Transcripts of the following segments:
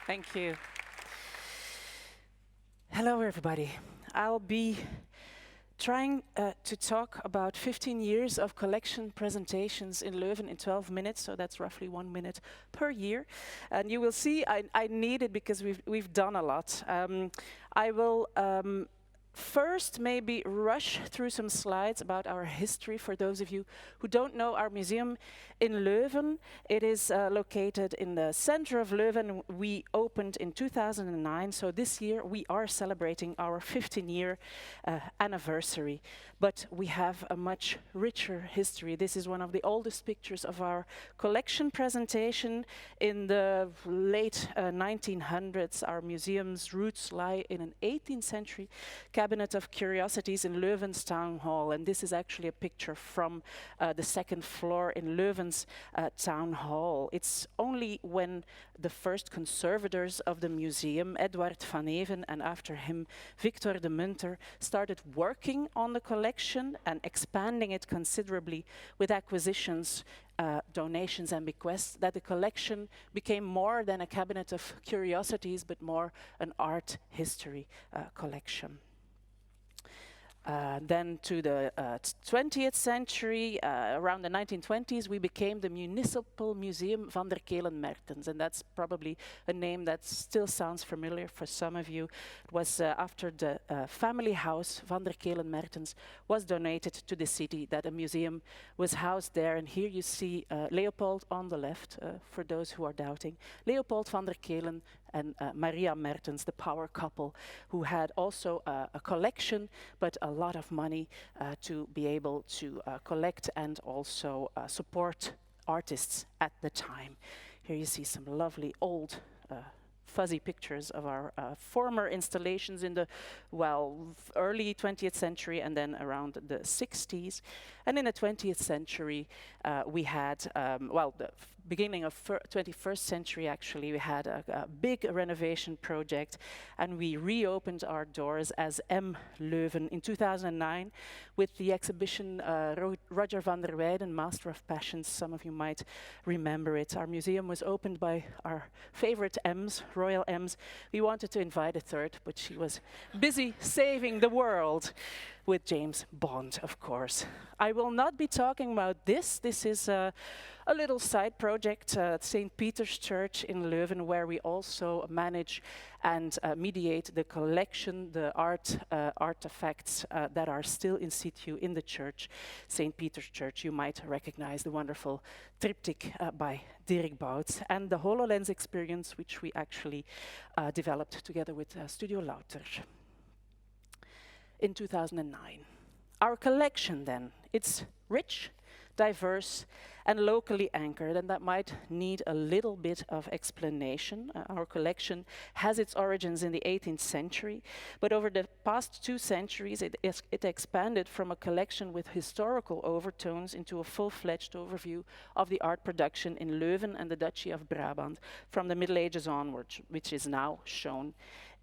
Thank you. Hello, everybody. I'll be trying to talk about 15 years of collection presentations in Leuven in 12 minutes, so that's roughly 1 minute per year. And you will see I need it because we've done a lot. I will first maybe rush through some slides about our history for those of you who don't know our museum in Leuven. It is located in the center of Leuven. We opened in 2009, so this year we are celebrating our 15-year anniversary. But we have a much richer history. This is one of the oldest pictures of our collection presentation. In the late 1900s, our museum's roots lie in an 18th century cabinet of curiosities in Leuven's town hall. And this is actually a picture from the second floor in Leuven's town hall. It's only when the first conservators of the museum, Edward van Even and after him Victor de Munter, started working on the collection and expanding it considerably with acquisitions, donations and bequests, that the collection became more than a cabinet of curiosities but more an art history collection. Then to the 20th century, around the 1920s, we became the Municipal Museum van der Kelen Mertens, and that's probably a name that still sounds familiar for some of you. It was after the family house van der Kelen Mertens was donated to the city that a museum was housed there. And here you see Leopold on the left, for those who are doubting. Leopold van der Kelen and Maria Mertens, the power couple, who had also a collection, but a lot of money to be able to collect and also support artists at the time. Here you see some lovely old fuzzy pictures of our former installations in the, early 20th century and then around the 60s. And in the 20th century, we had, the beginning of 21st century actually, we had a big renovation project and we reopened our doors as M. Leuven in 2009 with the exhibition Roger van der Weyden, Master of Passions. Some of you might remember it. Our museum was opened by our favorite M's, Royal M's. We wanted to invite a third, but she was busy saving the world with James Bond, of course. I will not be talking about this. This is a little side project at St. Peter's Church in Leuven, where we also manage and mediate the collection, the artifacts that are still in situ in the church, St. Peter's Church. You might recognize the wonderful triptych by Dirk Bouts and the HoloLens experience, which we actually developed together with Studio Lauter in 2009. Our collection then, it's rich, diverse and locally anchored, and that might need a little bit of explanation. Our collection has its origins in the 18th century, but over the past 2 centuries it expanded from a collection with historical overtones into a full-fledged overview of the art production in Leuven and the Duchy of Brabant from the Middle Ages onwards, which is now shown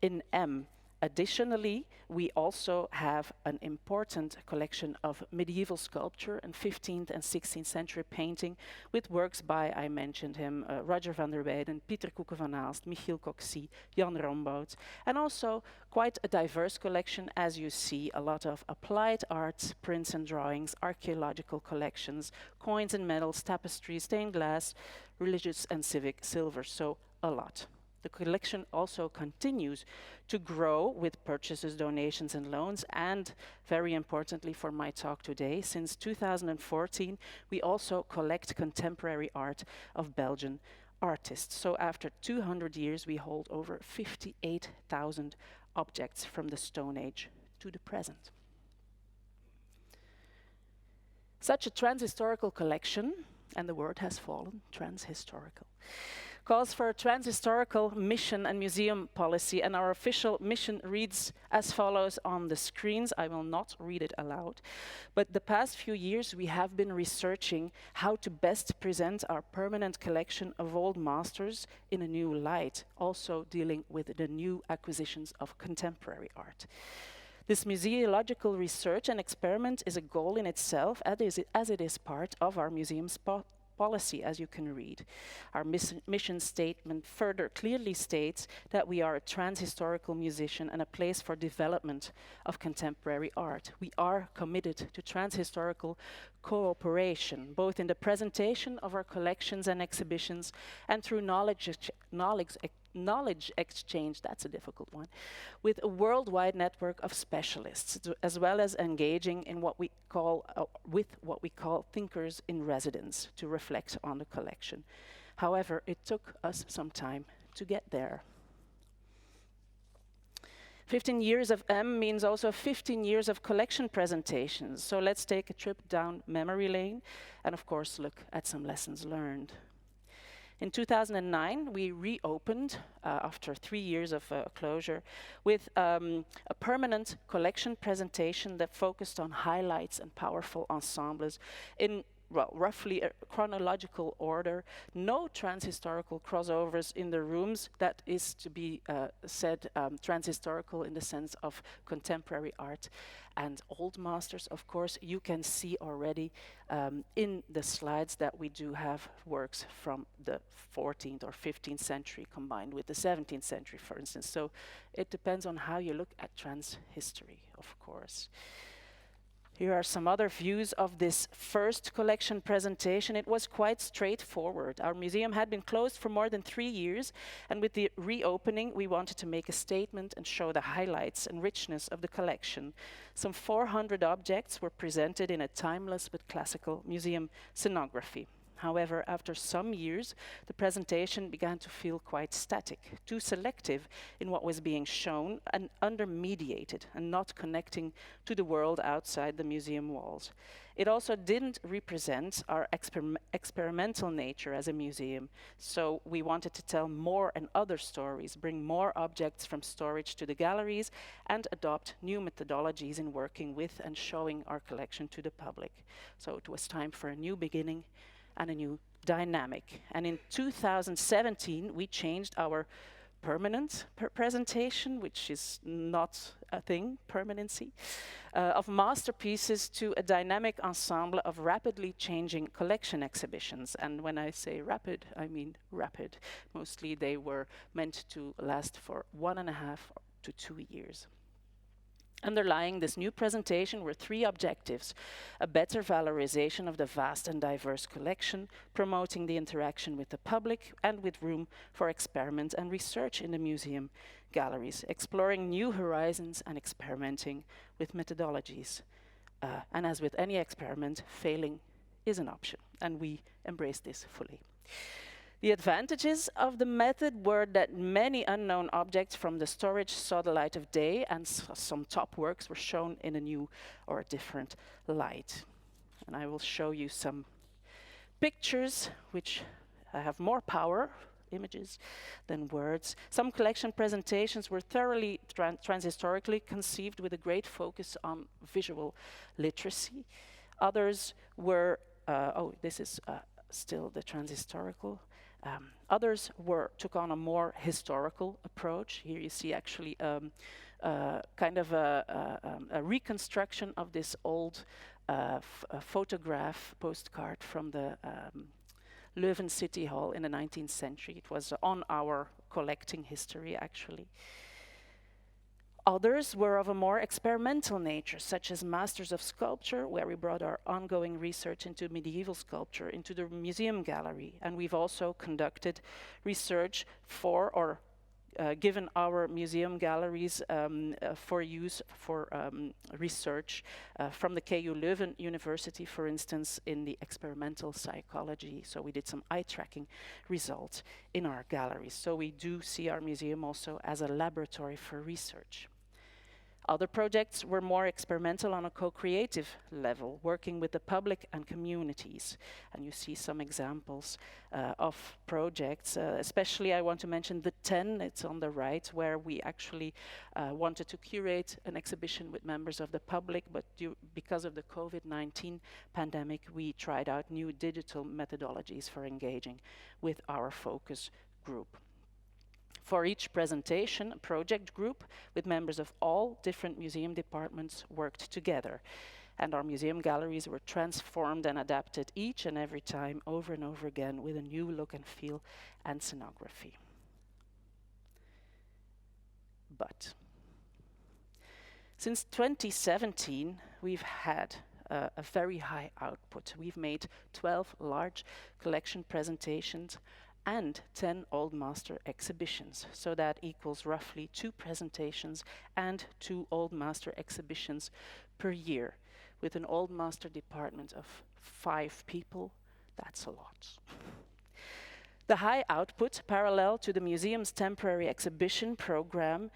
in M. Additionally, we also have an important collection of medieval sculpture and 15th and 16th century painting with works by, I mentioned him, Roger van der Weyden, Pieter Couke van Aalst, Michiel Coxie, Jan Rombout, and also quite a diverse collection, as you see, a lot of applied arts, prints and drawings, archaeological collections, coins and medals, tapestries, stained glass, religious and civic silver, so a lot. The collection also continues to grow with purchases, donations and loans, and very importantly for my talk today, since 2014 we also collect contemporary art of Belgian artists. So after 200 years we hold over 58,000 objects from the Stone Age to the present. Such a transhistorical collection, and the word has fallen, transhistorical, calls for a transhistorical mission and museum policy, and our official mission reads as follows on the screens. I will not read it aloud, but the past few years we have been researching how to best present our permanent collection of old masters in a new light, also dealing with the new acquisitions of contemporary art. This museological research and experiment is a goal in itself, as it is part of our museum's policy, as you can read. Our mission statement further clearly states that we are a trans-historical musician and a place for development of contemporary art. We are committed to trans-historical cooperation, both in the presentation of our collections and exhibitions and through knowledge exchange, that's a difficult one, with a worldwide network of specialists, as well as engaging in what we call, with what we call thinkers in residence to reflect on the collection. However, it took us some time to get there. 15 years of M means also 15 years of collection presentations. So let's take a trip down memory lane and of course look at some lessons learned. In 2009, we reopened after 3 years of closure with a permanent collection presentation that focused on highlights and powerful ensembles in roughly a chronological order. No trans-historical crossovers in the rooms. That is to be said trans-historical in the sense of contemporary art and old masters. Of course, you can see already in the slides that we do have works from the 14th or 15th century combined with the 17th century, for instance. So it depends on how you look at trans history, of course. Here are some other views of this first collection presentation. It was quite straightforward. Our museum had been closed for more than 3 years, and with the reopening, we wanted to make a statement and show the highlights and richness of the collection. Some 400 objects were presented in a timeless but classical museum scenography. However, after some years, the presentation began to feel quite static, too selective in what was being shown and under-mediated and not connecting to the world outside the museum walls. It also didn't represent our experimental nature as a museum, so we wanted to tell more and other stories, bring more objects from storage to the galleries, and adopt new methodologies in working with and showing our collection to the public. So it was time for a new beginning and a new dynamic. And in 2017, we changed our permanent presentation, which is not a thing, permanency, of masterpieces to a dynamic ensemble of rapidly changing collection exhibitions. And when I say rapid, I mean rapid. Mostly they were meant to last for 1.5 to 2 years. Underlying this new presentation were 3 objectives: a better valorization of the vast and diverse collection, promoting the interaction with the public and with room for experiment and research in the museum galleries, exploring new horizons and experimenting with methodologies. And as with any experiment, failing is an option, and we embrace this fully. The advantages of the method were that many unknown objects from the storage saw the light of day, and some top works were shown in a new or a different light. And I will show you some pictures which have more power, images, than words. Some collection presentations were thoroughly transhistorically conceived with a great focus on visual literacy. Others were, this is still the transhistorical. Others took on a more historical approach. Here you see actually kind of a reconstruction of this old photograph postcard from the Leuven City Hall in the 19th century. It was on our collecting history, actually. Others were of a more experimental nature, such as Masters of Sculpture, where we brought our ongoing research into medieval sculpture into the museum gallery. And we've also conducted research for, or given our museum galleries for use for research from the KU Leuven University, for instance, in the experimental psychology. So we did some eye tracking results in our galleries. So we do see our museum also as a laboratory for research. Other projects were more experimental on a co-creative level, working with the public and communities. And you see some examples of projects, especially I want to mention the 10, it's on the right, where we actually wanted to curate an exhibition with members of the public, but because of the COVID-19 pandemic, we tried out new digital methodologies for engaging with our focus group. For each presentation, a project group with members of all different museum departments worked together. And our museum galleries were transformed and adapted each and every time, over and over again, with a new look and feel and scenography. But since 2017, we've had a very high output. We've made 12 large collection presentations and 10 Old Master exhibitions. So that equals roughly 2 presentations and 2 Old Master exhibitions per year. With an Old Master department of 5 people, that's a lot. The high output, parallel to the museum's temporary exhibition program,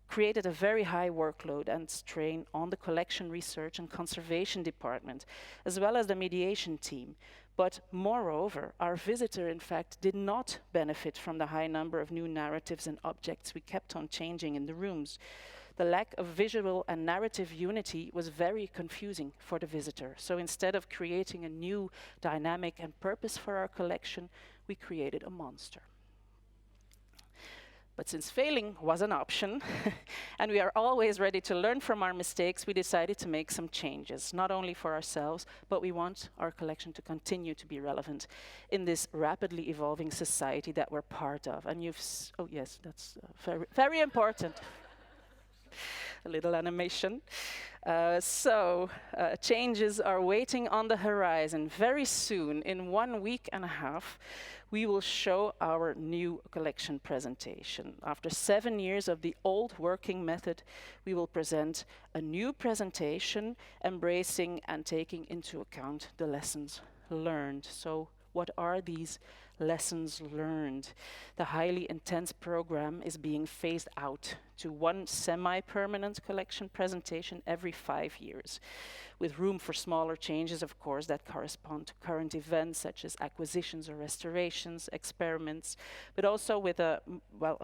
created a very high workload and strain on the collection research and conservation department, as well as the mediation team. But moreover, our visitor, in fact, did not benefit from the high number of new narratives and objects we kept on changing in the rooms. The lack of visual and narrative unity was very confusing for the visitor. So instead of creating a new dynamic and purpose for our collection, we created a monster. But since failing was an option, and we are always ready to learn from our mistakes, we decided to make some changes, not only for ourselves, but we want our collection to continue to be relevant in this rapidly evolving society that we're part of. And oh yes, that's very, very important. A little animation. Changes are waiting on the horizon. Very soon, in 1 week and a half, we will show our new collection presentation. After 7 years of the old working method, we will present a new presentation embracing and taking into account the lessons learned. So what are these lessons learned? The highly intense program is being phased out to 1 semi-permanent collection presentation every 5 years, with room for smaller changes, of course, that correspond to current events such as acquisitions or restorations, experiments, but also with a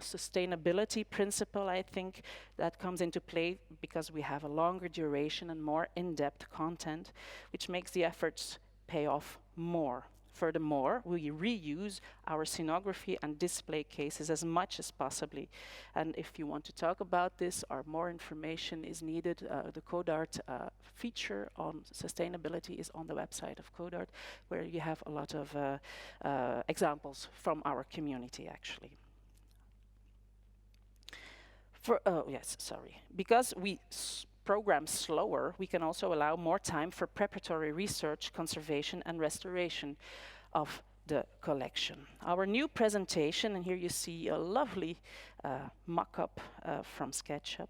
sustainability principle, I think, that comes into play because we have a longer duration and more in-depth content, which makes the efforts pay off more. Furthermore, we reuse our scenography and display cases as much as possibly. And if you want to talk about this or more information is needed, the CODART feature on sustainability is on the website of CODART, where you have a lot of examples from our community, actually. Because we program slower, we can also allow more time for preparatory research, conservation, and restoration of the collection. Our new presentation, and here you see a lovely mock-up from SketchUp,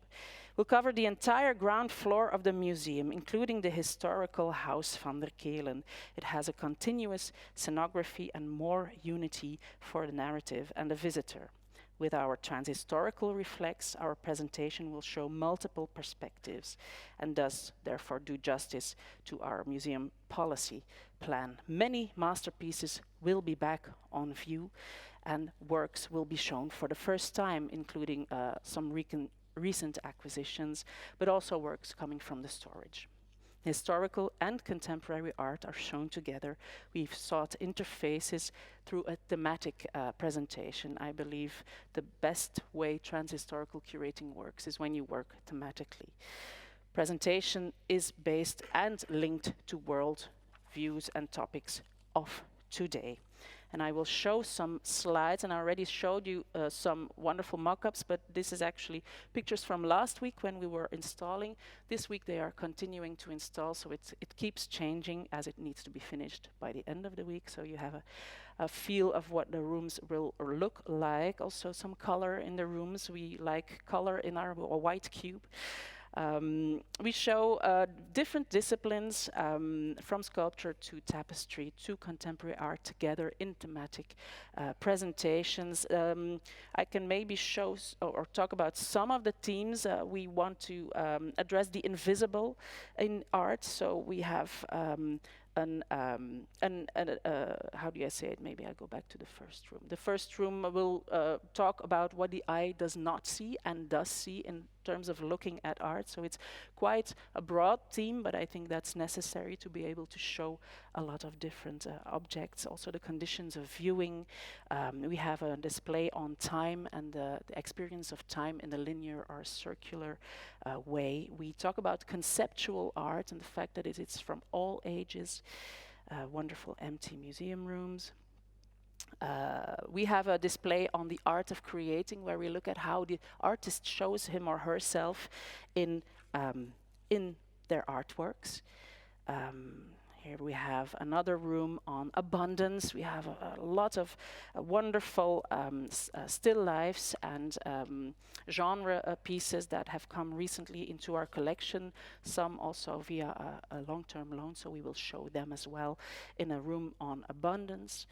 will cover the entire ground floor of the museum, including the historical House van der Kelen. It has a continuous scenography and more unity for the narrative and the visitor. With our transhistorical reflex, our presentation will show multiple perspectives and thus, therefore, do justice to our museum policy plan. Many masterpieces will be back on view and works will be shown for the first time, including some recent acquisitions, but also works coming from the storage. Historical and contemporary art are shown together. We've sought interfaces through a thematic presentation. I believe the best way transhistorical curating works is when you work thematically. Presentation is based and linked to world views and topics of today. And I will show some slides, and I already showed you some wonderful mock-ups, but this is actually pictures from last week when we were installing. This week they are continuing to install, so it keeps changing as it needs to be finished by the end of the week, so you have a feel of what the rooms will look like. Also some color in the rooms. We like color in our white cube. We show different disciplines, from sculpture to tapestry to contemporary art together in thematic presentations. I can maybe show or talk about some of the themes. We want to address the invisible in art, so we have how do I say it? Maybe I'll go back to the first room. The first room will talk about what the eye does not see and does see in terms of looking at art. So it's quite a broad theme, but I think that's necessary to be able to show a lot of different objects, also the conditions of viewing. We have a display on time and the experience of time in the linear or circular way. We talk about conceptual art and the fact that it's from all ages. Wonderful empty museum rooms. We have a display on the art of creating, where we look at how the artist shows him or herself in their artworks. Here we have another room on abundance. We have a lot of wonderful still lifes and genre pieces that have come recently into our collection, some also via a long-term loan, so we will show them as well in a room on abundance.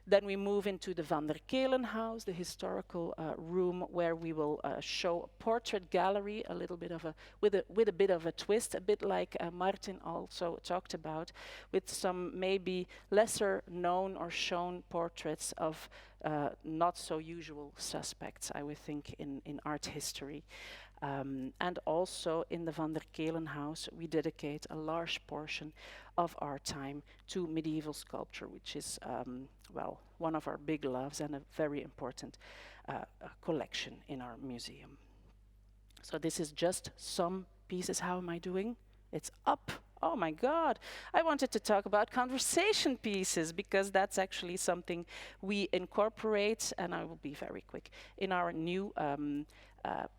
Then we move into the Van der Kelen house, the historical room, where we will show a portrait gallery, a little bit of with a bit of a twist, a bit like Martin also talked about, with some maybe lesser known or shown portraits of not so usual suspects, I would think, in art history. And also in the Van der Kelen house, we dedicate a large portion of our time to medieval sculpture, which is, well, one of our big loves and a very important collection in our museum. So this is just some pieces. How am I doing? It's up. Oh my God. I wanted to talk about conversation pieces, because that's actually something we incorporate, and I will be very quick. In our new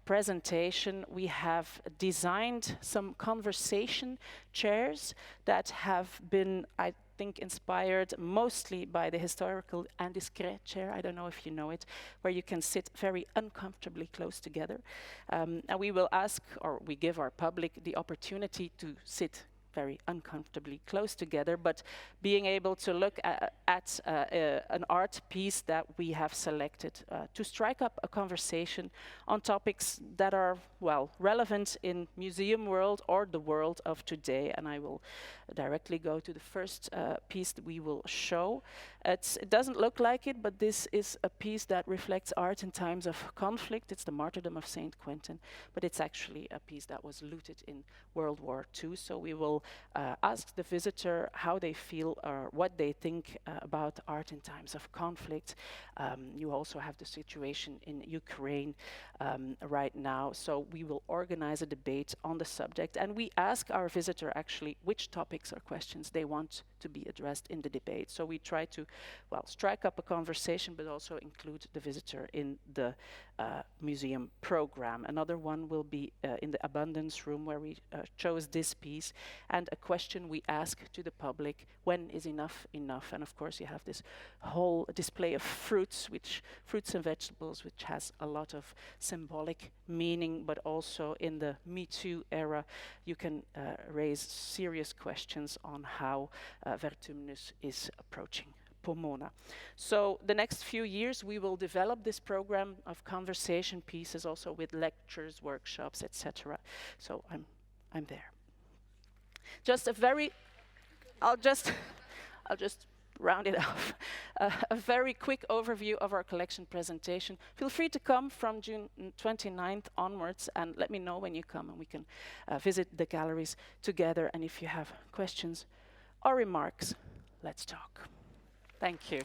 presentation, we have designed some conversation chairs that have been, I think, inspired mostly by the historical indiscret chair. I don't know if you know it, where you can sit very uncomfortably close together. And we will ask, or we give our public the opportunity to sit very uncomfortably close together, but being able to look at an art piece that we have selected to strike up a conversation on topics that are, well, relevant in museum world or the world of today. And I will directly go to the first piece that we will show. It doesn't look like it, but this is a piece that reflects art in times of conflict. It's the martyrdom of Saint Quentin, but it's actually a piece that was looted in World War II. So we will ask the visitor how they feel or what they think about art in times of conflict. You also have the situation in Ukraine right now. So we will organize a debate on the subject, and we ask our visitor actually which topics or questions they want to be addressed in the debate. So we try to, well, strike up a conversation, but also include the visitor in the museum program. Another one will be in the abundance room, where we chose this piece, and a question we ask to the public: when is enough enough? And of course you have this whole display of fruits and vegetables, which has a lot of symbolic meaning, but also in the Me Too era you can raise serious questions on how Vertumnus is approaching Pomona. So the next few years we will develop this program of conversation pieces, also with lectures, workshops, etc. So I'm there. Just a very, I'll just round it off. A very quick overview of our collection presentation. Feel free to come from June 29th onwards, and let me know when you come, and we can visit the galleries together. And if you have questions or remarks, let's talk. Thank you.